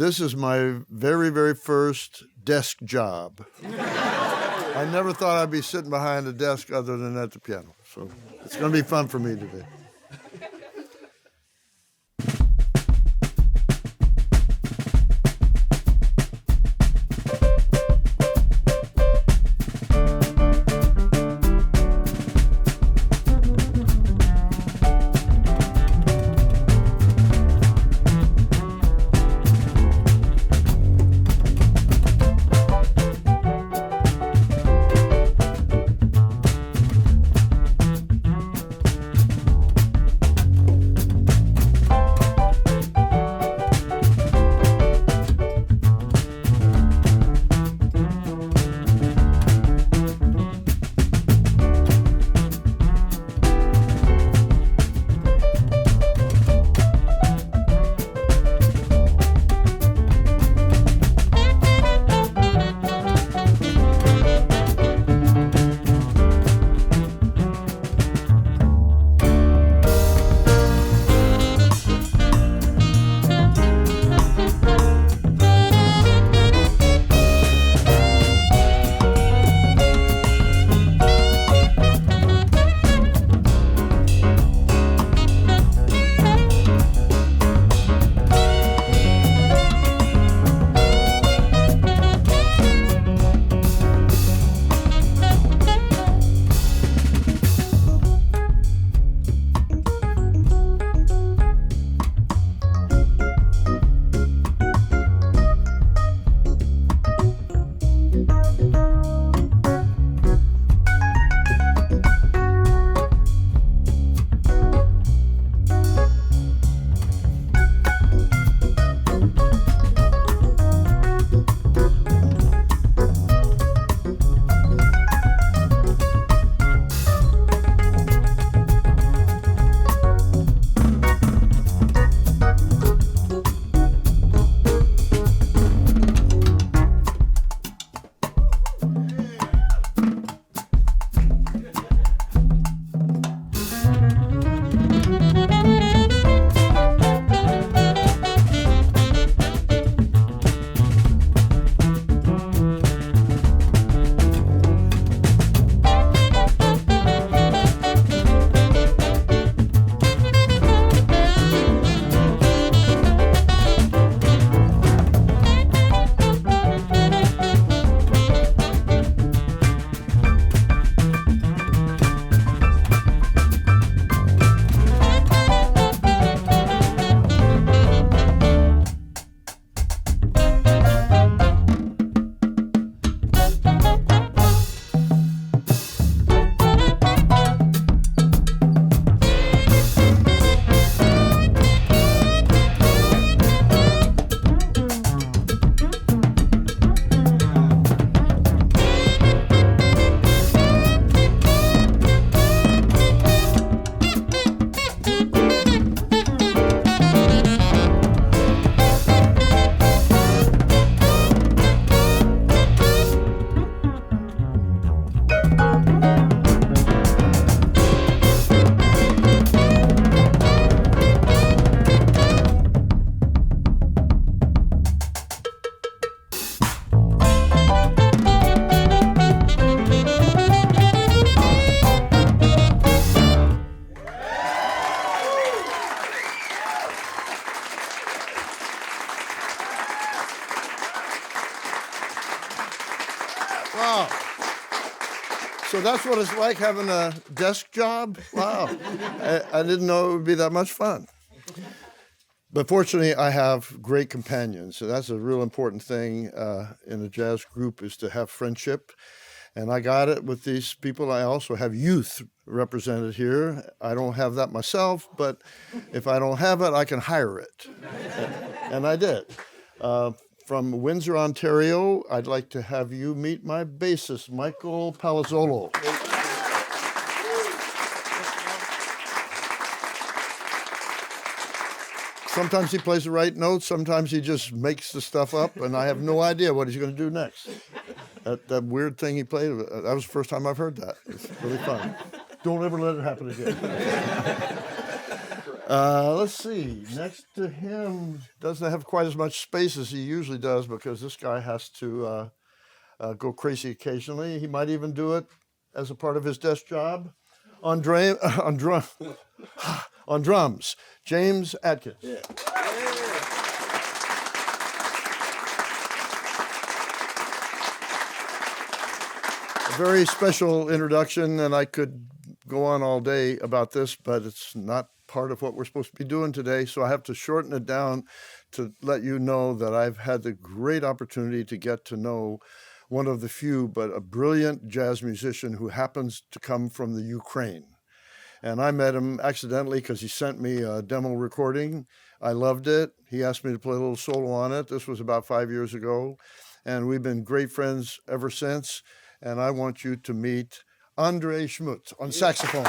This is my very, very first desk job. I never thought I'd be sitting behind a desk other than at the piano. So it's going to be fun for me today. Wow. So that's what it's like having a desk job? Wow. I didn't know it would be that much fun. But fortunately, I have great companions. So that's a real important thing in a jazz group, is to have friendship. And I got it with these people. I also have youth represented here. I don't have that myself, but if I don't have it, I can hire it. And I did. From Windsor, Ontario, I'd like to have you meet my bassist, Michael Palazzolo. Sometimes he plays the right notes, sometimes he just makes the stuff up, and I have no idea what he's going to do next. That weird thing he played, that was the first time I've heard that. It's really fun. Don't ever let it happen again. Let's see. Next to him doesn't have quite as much space as he usually does because this guy has to go crazy occasionally. He might even do it as a part of his desk job. On drums, James Atkins. Yeah. A very special introduction, and I could go on all day about this, but it's not part of what we're supposed to be doing today, so I have to shorten it down to let you know that I've had the great opportunity to get to know one of the few, but a brilliant jazz musician who happens to come from the Ukraine. And I met him accidentally because he sent me a demo recording. I loved it. He asked me to play a little solo on it. This was about 5 years ago. And we've been great friends ever since. And I want you to meet André Schmutz on saxophone.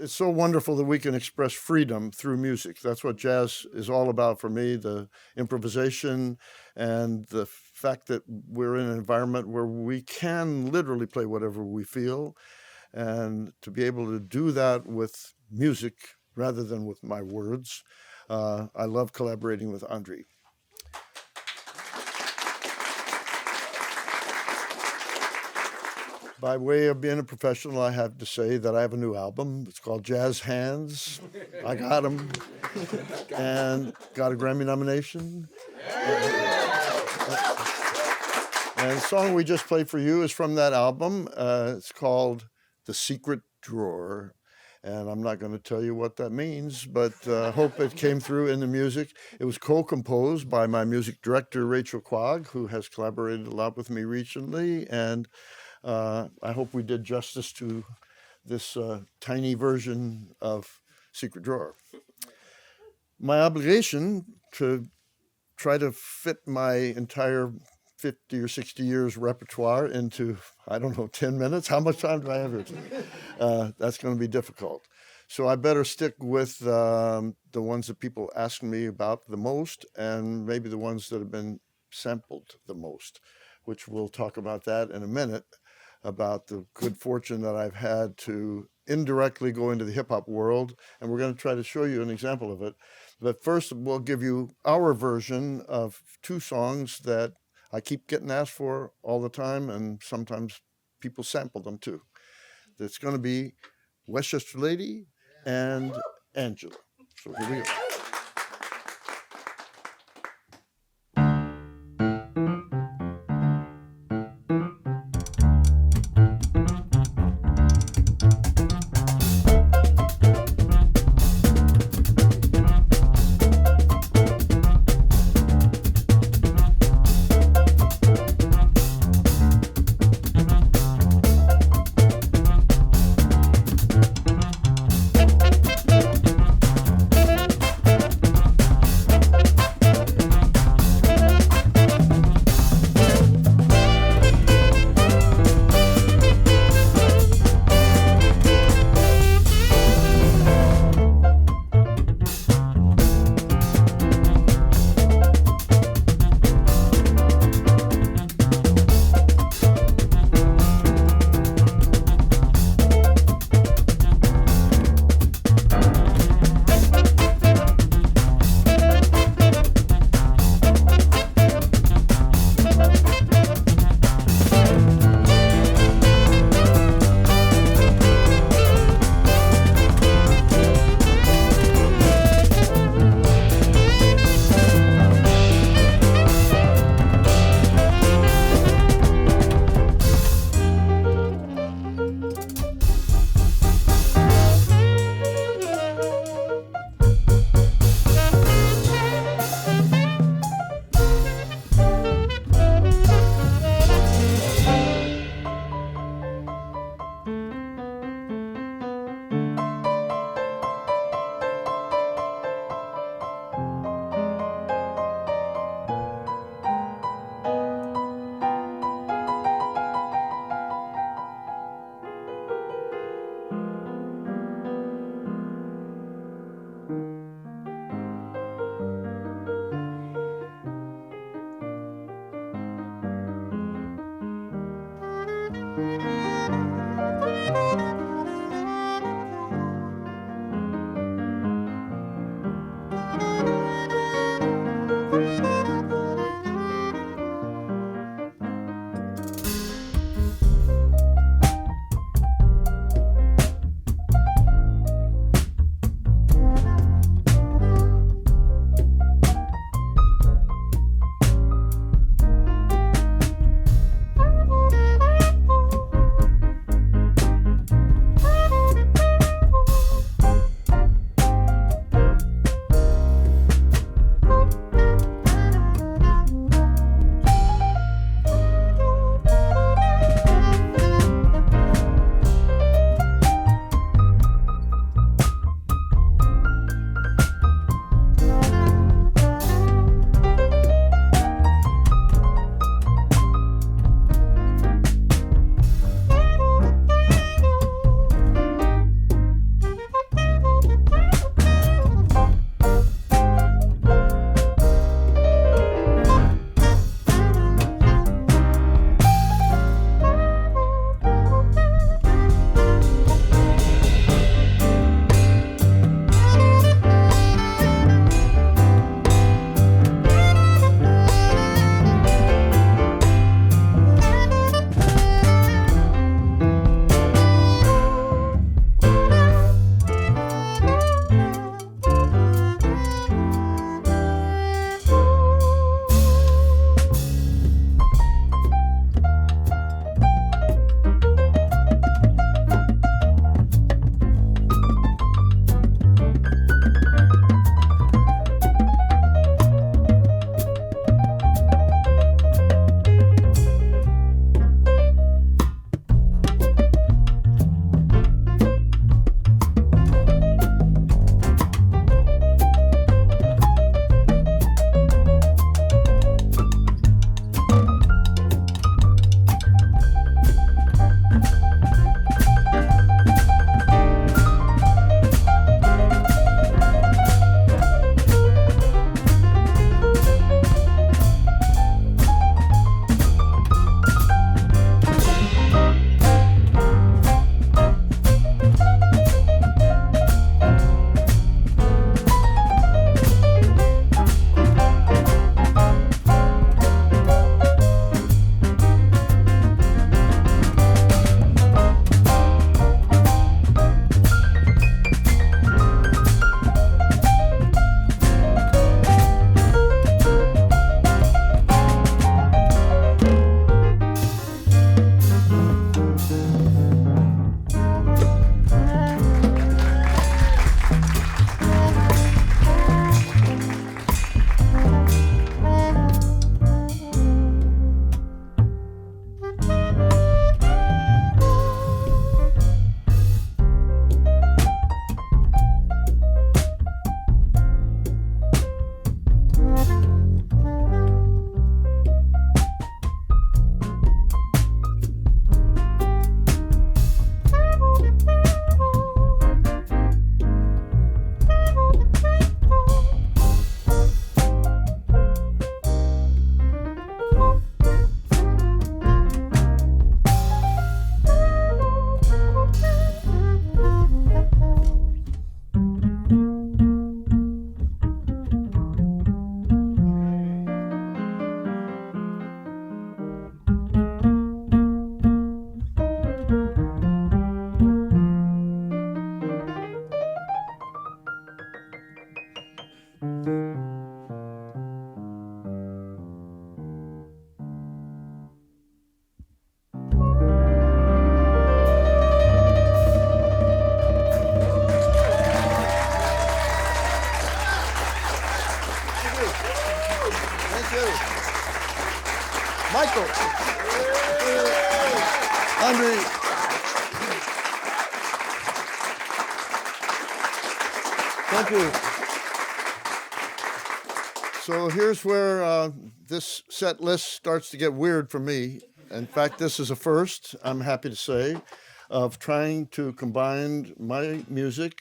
It's so wonderful that we can express freedom through music. That's what jazz is all about for me, the improvisation and the fact that we're in an environment where we can literally play whatever we feel. And to be able to do that with music rather than with my words, I love collaborating with André. By way of being a professional, I have to say that I have a new album. It's called Jazz Hands. I got them and got a Grammy nomination. And the song we just played for you is from that album. It's called The Secret Drawer. And I'm not going to tell you what that means, but I hope it came through in the music. It was co-composed by my music director, Rachel Quagg, who has collaborated a lot with me recently. And I hope we did justice to this tiny version of Secret Drawer. My obligation to try to fit my entire 50 or 60 years repertoire into, 10 minutes. How much time do I have here? That's going to be difficult. So I better stick with the ones that people ask me about the most and maybe the ones that have been sampled the most, which we'll talk about that in a minute, about the good fortune that I've had to indirectly go into the hip-hop world, and we're going to try to show you an example of it. But first, we'll give you our version of two songs that I keep getting asked for all the time, and sometimes people sample them too. It's going to be Westchester Lady and Angela. So here we go. Thank you. So here's where this set list starts to get weird for me. In fact, this is a first, I'm happy to say, of trying to combine my music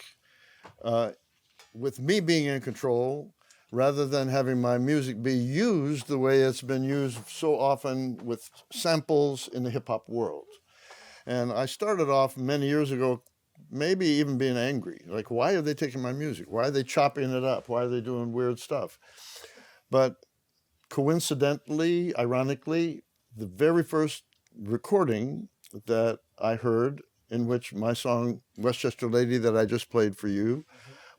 with me being in control rather than having my music be used the way it's been used so often with samples in the hip-hop world. And I started off many years ago maybe even being angry. Like, why are they taking my music? Why are they chopping it up? Why are they doing weird stuff? But coincidentally, ironically, the very first recording that I heard in which my song, Westchester Lady, that I just played for you,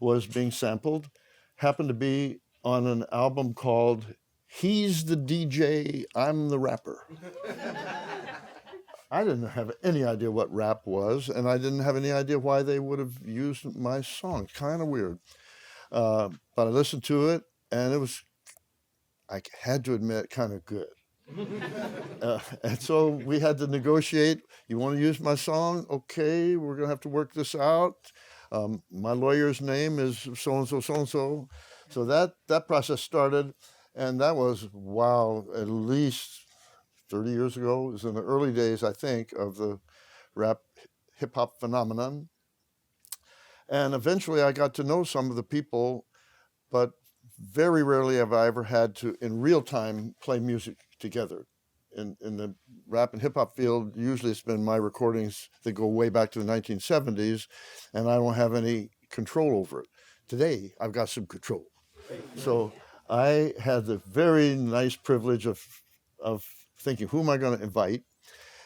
was being sampled, happened to be on an album called He's the DJ, I'm the Rapper. I didn't have any idea what rap was, and I didn't have any idea why they would have used my song. Kind of weird. But I listened to it, and it was, I had to admit, kind of good. And so we had to negotiate. You want to use my song? Okay, we're going to have to work this out. My lawyer's name is so-and-so, so-and-so. So that process started, and that was, wow, at least 30 years ago. It was in the early days, I think, of the rap hip-hop phenomenon. And eventually I got to know some of the people, but very rarely have I ever had to, in real time, play music together. In the rap and hip-hop field, usually it's been my recordings that go way back to the 1970s, and I don't have any control over it. Today, I've got some control. So I had the very nice privilege of thinking, who am I going to invite?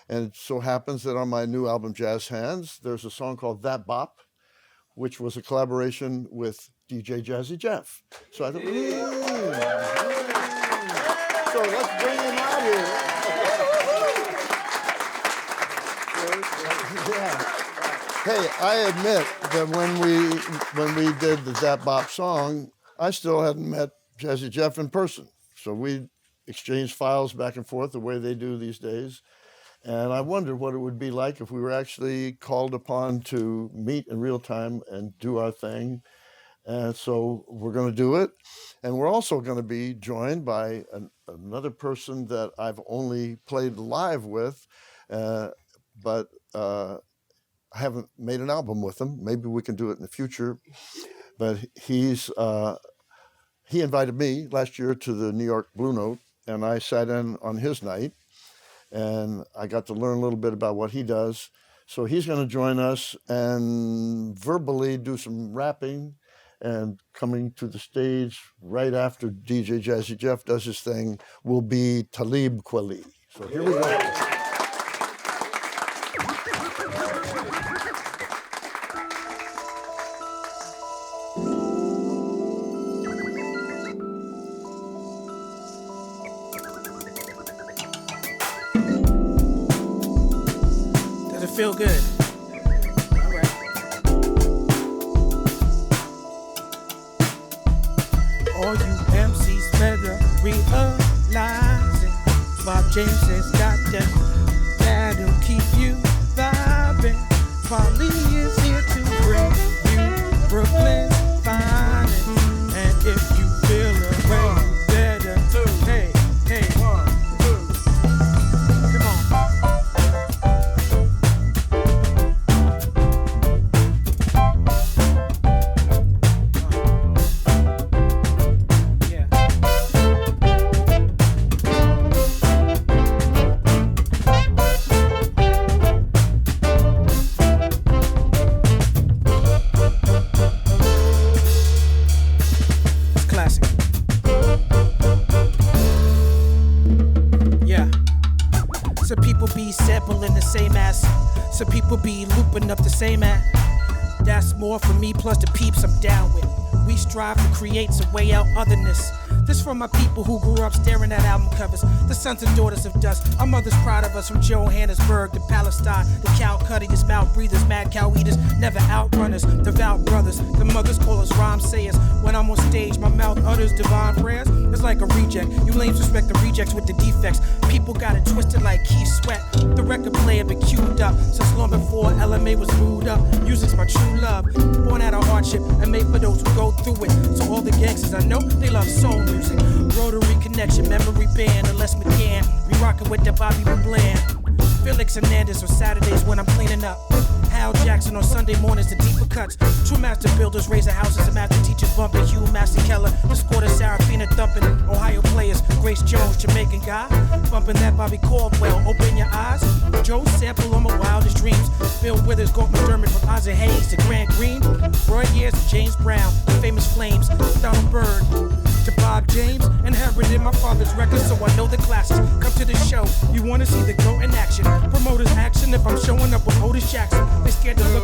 And it so happens that on my new album, Jazz Hands, there's a song called That Bop, which was a collaboration with DJ Jazzy Jeff. So I thought, so let's bring him out here. Yeah. Hey, I admit that when we did the That Bop song, I still hadn't met Jazzy Jeff in person. So we exchanged files back and forth the way they do these days. And I wondered what it would be like if we were actually called upon to meet in real time and do our thing. And so we're going to do it. And we're also going to be joined by another person that I've only played live with, but I haven't made an album with him. Maybe we can do it in the future. But he invited me last year to the New York Blue Note, and I sat in on his night. And I got to learn a little bit about what he does. So he's going to join us and verbally do some rapping. And coming to the stage right after DJ Jazzy Jeff does his thing will be Talib Kweli. So here we go. Feel good. All right. All you MCs better realize it. Bob James has got that. That'll keep you vibing. Polly is here to bring you Brooklyn's finest. And if you feel a way, you better. Hey, hey. 1, 2. Come on. Some people be looping up the same act. That's more for me, plus the peeps I'm down with. We strive to create some way out otherness. This for my people who grew up staring at album covers. The sons and daughters of dust. Our mother's proud of us from Johannesburg to Palestine. The Calcutta, mouth breathers, mad cow eaters, never outrunners, devout brothers. The mothers call us rhyme sayers. When I'm on stage, my mouth utters divine prayers. It's like a reject. You lames respect the rejects with the defects. People got it twisted like Keith Sweat. The record player been queued up since long before LMA was booed up. Music's my true love. Born out of hardship and made for those who go through it. So all the gangsters I know, they love soul music. Rotary connection, memory band, unless McCann. We rockin' with the Bobby Bland. Felix Hernandez on Saturdays when I'm cleaning up. Hal Jackson on Sunday mornings, the deeper cuts. True master builders, raising houses, and master teachers bumping. Hugh Master Keller, the squatter, Sarafina thumping. Ohio players, Grace Jones, Jamaican guy. Bumping that Bobby Caldwell, open your eyes. Joe Sample on my wildest dreams. Bill Withers, Gordon McDermott from Isaac Hayes to Grant Green. Roy Ayers to James Brown, the famous Flames, Donald Byrd to Bob James. Inherited my father's records, so I know the classics. Come to the show, you wanna see the GOAT in action. Promoters action if I'm showing up with Otis Jackson. They scared to look